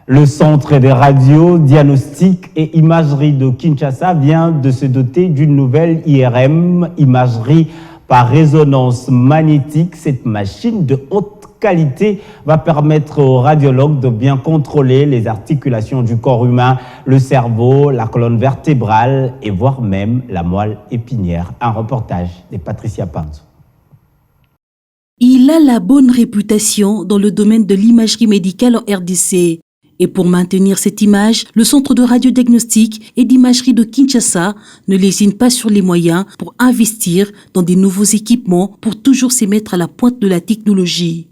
Le Centre des radios, diagnostics et imagerie de Kinshasa vient de se doter d'une nouvelle IRM, imagerie par résonance magnétique. Cette machine de haute qualité va permettre aux radiologues de bien contrôler les articulations du corps humain, le cerveau, la colonne vertébrale et voire même la moelle épinière. Un reportage de Patricia Panzo. Il a la bonne réputation dans le domaine de l'imagerie médicale en RDC. Et pour maintenir cette image, le Centre de radiodiagnostic et d'imagerie de Kinshasa ne lésine pas sur les moyens pour investir dans des nouveaux équipements pour toujours se mettre à la pointe de la technologie.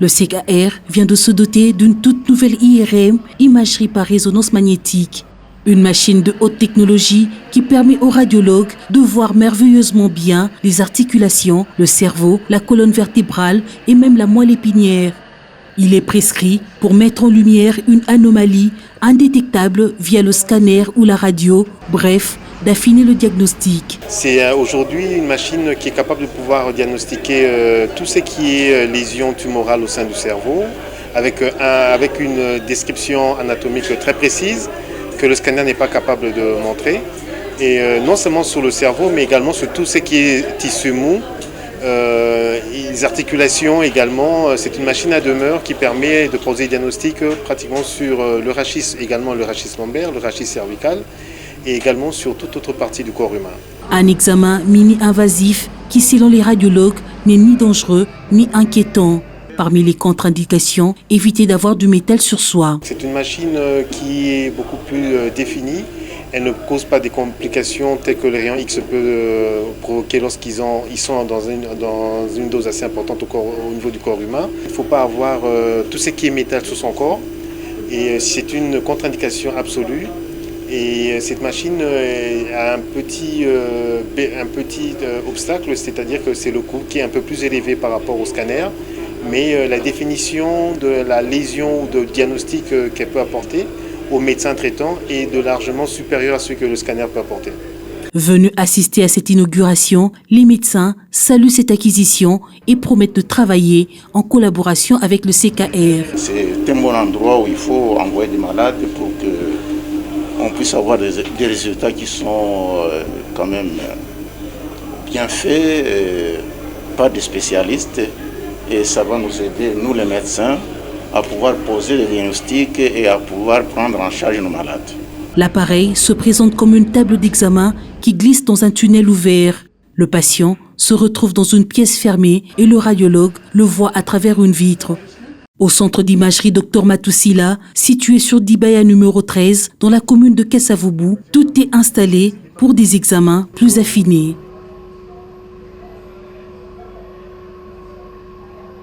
Le CKR vient de se doter d'une toute nouvelle IRM, imagerie par résonance magnétique. Une machine de haute technologie qui permet aux radiologues de voir merveilleusement bien les articulations, le cerveau, la colonne vertébrale et même la moelle épinière. Il est prescrit pour mettre en lumière une anomalie indétectable via le scanner ou la radio, bref, d'affiner le diagnostic. C'est aujourd'hui une machine qui est capable de pouvoir diagnostiquer tout ce qui est lésion tumorale au sein du cerveau, avec une description anatomique très précise que le scanner n'est pas capable de montrer. Et non seulement sur le cerveau, mais également sur tout ce qui est tissu mou. Les articulations également, c'est une machine à demeure qui permet de poser des diagnostics pratiquement sur le rachis, également le rachis lombaire, le rachis cervical et également sur toute autre partie du corps humain. Un examen mini-invasif qui, selon les radiologues, n'est ni dangereux ni inquiétant. Parmi les contre-indications, éviter d'avoir du métal sur soi. C'est une machine qui est beaucoup plus définie. Elle ne cause pas des complications telles que le rayon X peut provoquer lorsqu'ils sont dans une dose assez importante au niveau du corps humain. Il ne faut pas avoir tout ce qui est métal sur son corps. Et c'est une contre-indication absolue. Et cette machine a un petit obstacle, c'est-à-dire que c'est le coût qui est un peu plus élevé par rapport au scanner. Mais la définition de la lésion ou de diagnostic qu'elle peut apporter aux médecins traitants est de largement supérieur à ce que le scanner peut apporter. Venus assister à cette inauguration, les médecins saluent cette acquisition et promettent de travailler en collaboration avec le CKR. C'est un bon endroit où il faut envoyer des malades pour qu'on puisse avoir des résultats qui sont quand même bien faits par des spécialistes. Et ça va nous aider, nous les médecins, à pouvoir poser les diagnostics et à pouvoir prendre en charge nos malades. L'appareil se présente comme une table d'examen qui glisse dans un tunnel ouvert. Le patient se retrouve dans une pièce fermée et le radiologue le voit à travers une vitre. Au centre d'imagerie Dr Matousila, situé sur Dibaya numéro 13, dans la commune de Kasavubu, tout est installé pour des examens plus affinés.